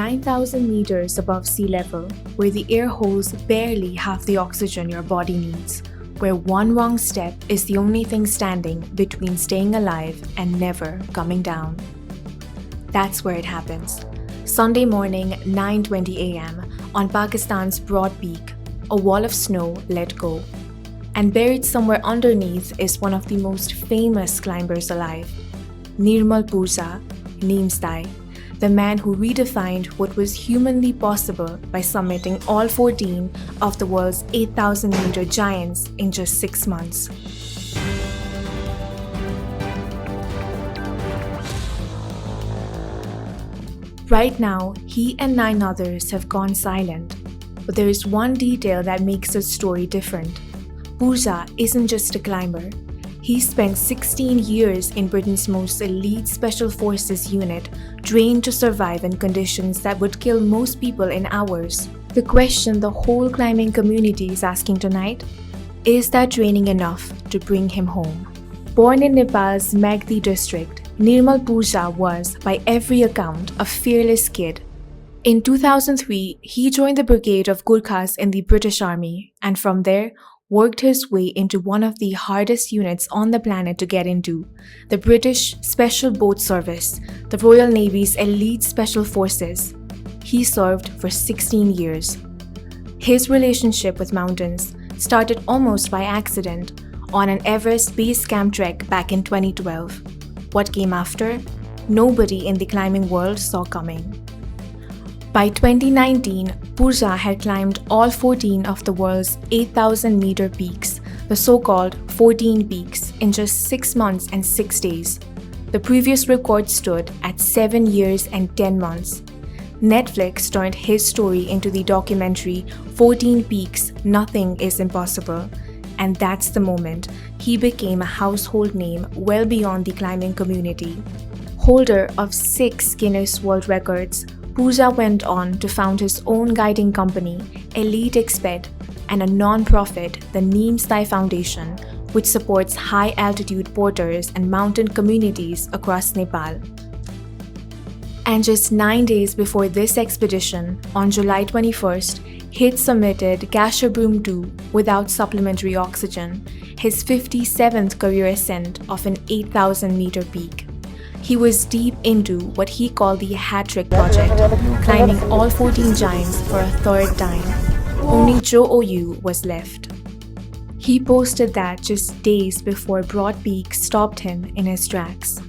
9,000 meters above sea level, where the air holds barely half the oxygen your body needs, where one wrong step is the only thing standing between staying alive and never coming down. That's where it happens. Sunday morning, 9:20 a.m., on Pakistan's broad peak, a wall of snow let go. And buried somewhere underneath is one of the most famous climbers alive, Nirmal Purza, Neemstai, the man who redefined what was humanly possible by summiting all 14 of the world's 8,000-meter giants in just 6 months. Right now, he and 9 others have gone silent, but there is one detail that makes his story different. Purza isn't just a climber. He spent 16 years in Britain's most elite Special Forces unit, trained to survive in conditions that would kill most people in hours. The question the whole climbing community is asking tonight: is that training enough to bring him home? Born in Nepal's Magdi district, Nirmal Purza was, by every account, a fearless kid. In 2003, he joined the brigade of Gurkhas in the British Army, and from there, worked his way into one of the hardest units on the planet to get into, the British Special Boat Service, the Royal Navy's elite special forces. He served for 16 years. His relationship with mountains started almost by accident on an Everest base camp trek back in 2012. What came after, nobody in the climbing world saw coming. By 2019, Purza had climbed all 14 of the world's 8,000-meter peaks, the so-called 14 peaks, in just 6 months and 6 days. The previous record stood at 7 years and 10 months. Netflix turned his story into the documentary 14 Peaks, Nothing is Impossible, and that's the moment he became a household name well beyond the climbing community. Holder of 6 Guinness World Records, Purza went on to found his own guiding company, Elite Exped, and a non-profit, the Neemstai Foundation, which supports high-altitude porters and mountain communities across Nepal. And just 9 days before this expedition, on July 21st, he'd submitted Gasherbrum 2 without supplementary oxygen, his 57th career ascent of an 8,000-meter peak. He was deep into what he called the hat-trick project, climbing all 14 giants for a third time. Only Joe Oyu was left. He posted that just days before Broad Peak stopped him in his tracks.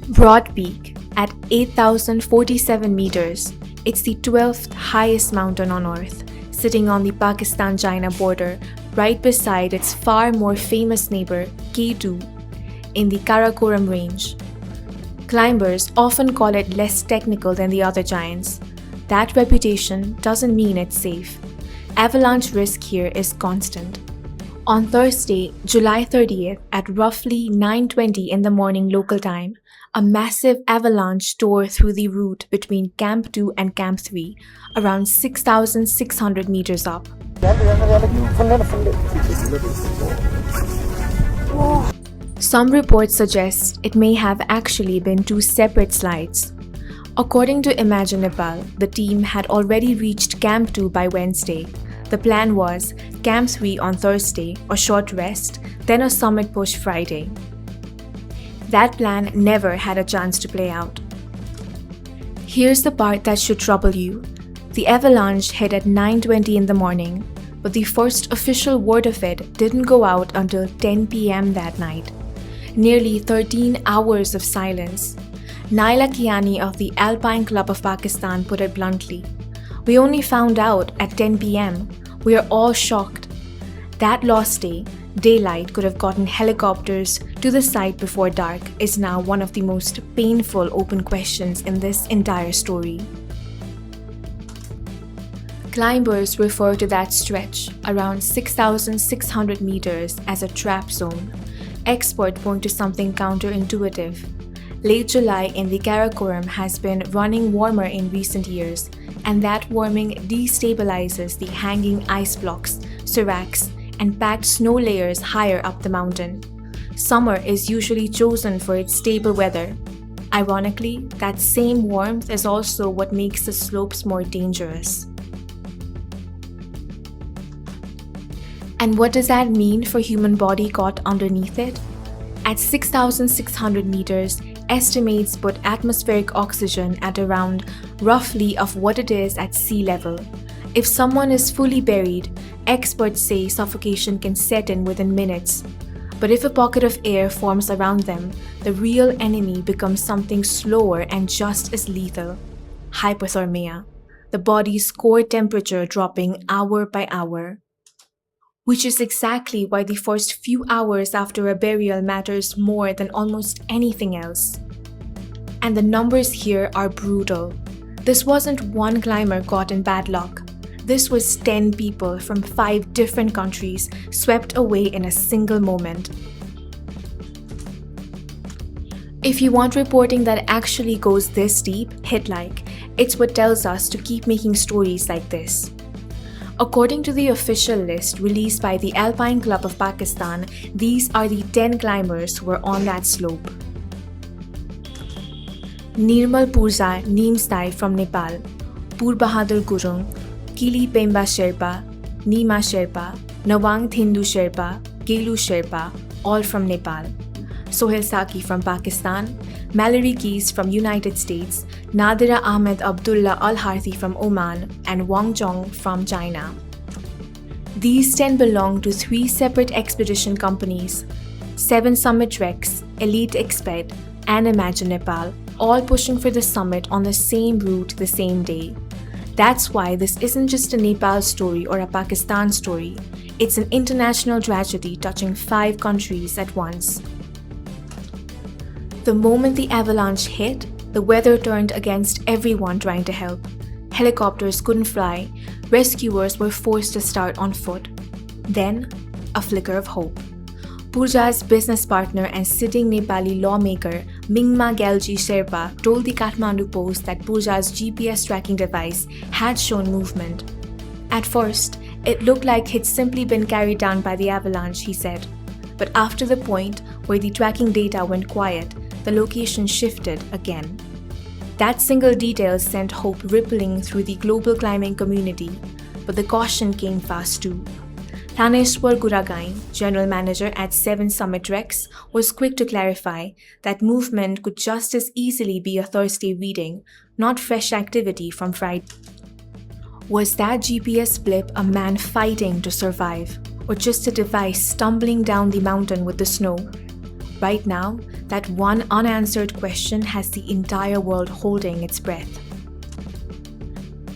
Broad Peak, at 8,047 meters, it's the 12th highest mountain on Earth, sitting on the Pakistan-China border, right beside its far more famous neighbor, K2, in the Karakoram range. Climbers often call it less technical than the other giants. That reputation doesn't mean it's safe. Avalanche risk here is constant. On Thursday, July 30th, at roughly 9:20 in the morning local time, a massive avalanche tore through the route between Camp 2 and Camp 3, around 6,600 meters up. Some reports suggest it may have actually been 2 separate slides. According to Imagine Nepal, the team had already reached Camp 2 by Wednesday. The plan was Camp 3 on Thursday, a short rest, then a summit push Friday. That plan never had a chance to play out. Here's the part that should trouble you. The avalanche hit at 9:20 in the morning, but the first official word of it didn't go out until 10 p.m. that night. Nearly 13 hours of silence. Naila Kiani of the Alpine Club of Pakistan put it bluntly. We only found out at 10 p.m. We are all shocked. That lost day, daylight could have gotten helicopters to the site before dark, is now one of the most painful open questions in this entire story. Climbers refer to that stretch, around 6,600 meters, as a trap zone. Experts point to something counterintuitive. Late July in the Karakoram has been running warmer in recent years, and that warming destabilizes the hanging ice blocks, seracs, and packed snow layers higher up the mountain. Summer is usually chosen for its stable weather. Ironically, that same warmth is also what makes the slopes more dangerous. And what does that mean for human body caught underneath it? At 6,600 meters, estimates put atmospheric oxygen at around roughly of what it is at sea level. If someone is fully buried, experts say suffocation can set in within minutes. But if a pocket of air forms around them, the real enemy becomes something slower and just as lethal: hypothermia, the body's core temperature dropping hour by hour. Which is exactly why the first few hours after a burial matters more than almost anything else. And the numbers here are brutal. This wasn't one climber caught in bad luck. This was 10 people from 5 different countries swept away in a single moment. If you want reporting that actually goes this deep, hit like. It's what tells us to keep making stories like this. According to the official list released by the Alpine Club of Pakistan, these are the 10 climbers who were on that slope. Nirmal Purza Neemstai from Nepal, Pur Bahadur Gurung, Kili Pemba Sherpa, Nima Sherpa, Nawang Thindu Sherpa, Gelu Sherpa, all from Nepal. Sohail Saki from Pakistan, Mallory Keys from United States, Nadira Ahmed Abdullah Al-Harthi from Oman, and Wang Zhong from China. These 10 belong to 3 separate expedition companies: 7 Summit Treks, Elite Exped, and Imagine Nepal, all pushing for the summit on the same route the same day. That's why this isn't just a Nepal story or a Pakistan story. It's an international tragedy touching 5 countries at once. The moment the avalanche hit, the weather turned against everyone trying to help. Helicopters couldn't fly. Rescuers were forced to start on foot. Then, a flicker of hope. Purja's business partner and sitting Nepali lawmaker Mingma Gelji Sherpa told the Kathmandu Post that Purja's GPS tracking device had shown movement. At first, it looked like he'd simply been carried down by the avalanche, he said. But after the point where the tracking data went quiet, the location shifted again. That single detail sent hope rippling through the global climbing community, but the caution came fast too. Thaneshwar Guragain, general manager at 7 Summit Treks, was quick to clarify that movement could just as easily be a Thursday reading, not fresh activity from Friday. Was that GPS blip a man fighting to survive, or just a device stumbling down the mountain with the snow? Right now, that one unanswered question has the entire world holding its breath.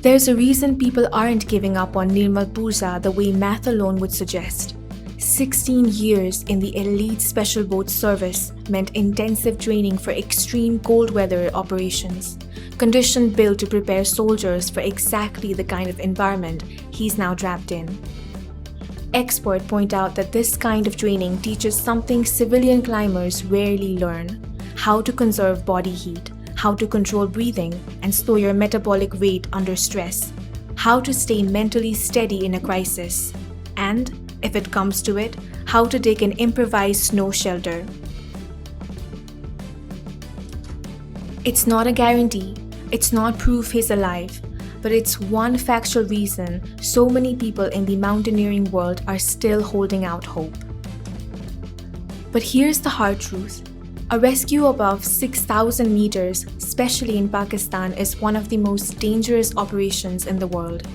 There's a reason people aren't giving up on Nirmal Purza the way math alone would suggest. 16 years in the elite special boat service meant intensive training for extreme cold weather operations, condition built to prepare soldiers for exactly the kind of environment he's now trapped in. Experts point out that this kind of training teaches something civilian climbers rarely learn: how to conserve body heat, how to control breathing and slow your metabolic rate under stress, how to stay mentally steady in a crisis, and, if it comes to it, how to dig an improvised snow shelter. It's not a guarantee, it's not proof he's alive, but it's one factual reason so many people in the mountaineering world are still holding out hope. But here's the hard truth. A rescue above 6,000 meters, especially in Pakistan, is one of the most dangerous operations in the world.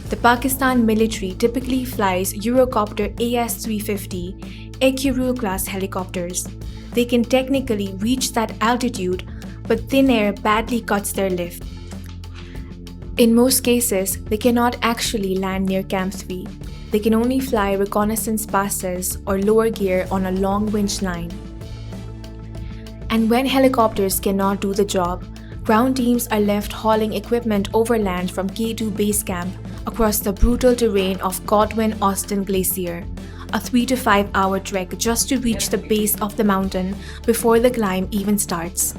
The Pakistan military typically flies Eurocopter AS-350 Ecureu class helicopters. They can technically reach that altitude, but thin air badly cuts their lift. In most cases, they cannot actually land near Camp 3. They can only fly reconnaissance passes or lower gear on a long winch line. And when helicopters cannot do the job, ground teams are left hauling equipment overland from K2 base camp across the brutal terrain of Godwin-Austen Glacier, a 3 to 5 hour trek just to reach the base of the mountain before the climb even starts.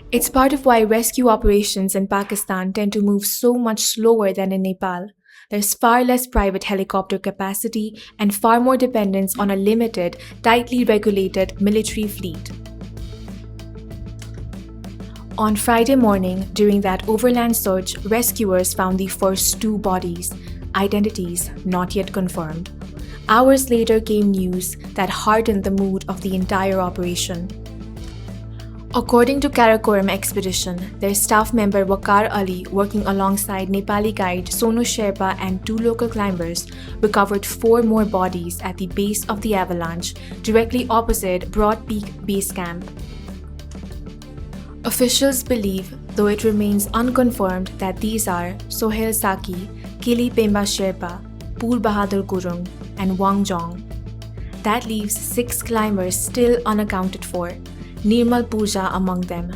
It's part of why rescue operations in Pakistan tend to move so much slower than in Nepal. There's far less private helicopter capacity and far more dependence on a limited, tightly regulated military fleet. On Friday morning, during that overland search, rescuers found the first two bodies, identities not yet confirmed. Hours later came news that hardened the mood of the entire operation. According to Karakoram expedition, their staff member Wakar Ali, working alongside Nepali guide Sonu Sherpa and two local climbers, recovered 4 more bodies at the base of the avalanche, directly opposite Broad Peak Base Camp. Officials believe, though it remains unconfirmed, that these are Sohail Saki, Kili Pemba Sherpa, Pur Bahadur Gurung, and Wang Jong. That leaves 6 climbers still unaccounted for, Nirmal Pooja among them.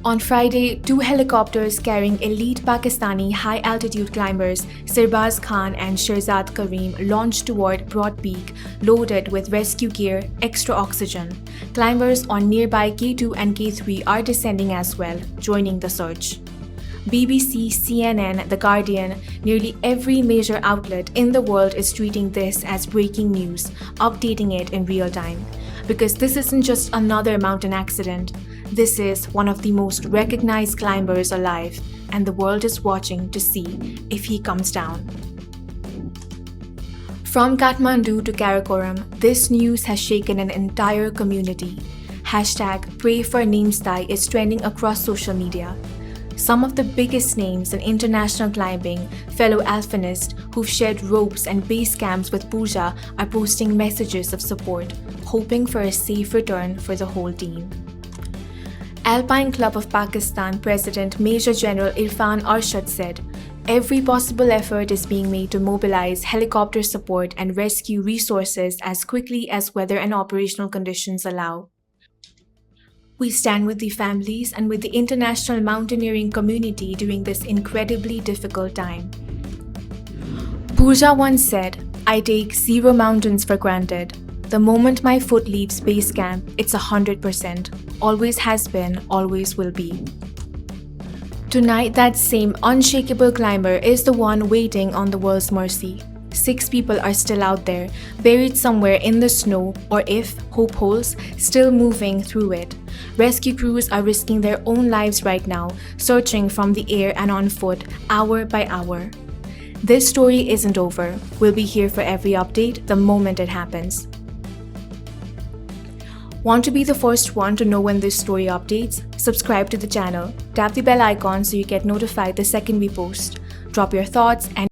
On Friday, 2 helicopters carrying elite Pakistani high-altitude climbers Sirbaz Khan and Shirzad Karim launched toward Broad Peak, loaded with rescue gear, extra oxygen. Climbers on nearby K2 and K3 are descending as well, joining the search. BBC, CNN, The Guardian, nearly every major outlet in the world is treating this as breaking news, updating it in real time. Because this isn't just another mountain accident. This is one of the most recognized climbers alive, and the world is watching to see if he comes down. From Kathmandu to Karakoram, this news has shaken an entire community. #PrayForNamestai is trending across social media. Some of the biggest names in international climbing, fellow alpinists who've shared ropes and base camps with Pooja, are posting messages of support, hoping for a safe return for the whole team. Alpine Club of Pakistan President Major General Irfan Arshad said, "Every possible effort is being made to mobilize helicopter support and rescue resources as quickly as weather and operational conditions allow. We stand with the families and with the international mountaineering community during this incredibly difficult time." Pooja once said, "I take 0 mountains for granted. The moment my foot leaves base camp, it's 100%. Always has been, always will be." Tonight, that same unshakable climber is the one waiting on the world's mercy. 6 people are still out there, buried somewhere in the snow, or if hope holds, still moving through it. Rescue crews are risking their own lives right now, searching from the air and on foot, hour by hour. This story isn't over. We'll be here for every update the moment it happens. Want to be the first one to know when this story updates? Subscribe to the channel. Tap the bell icon so you get notified the second we post. Drop your thoughts and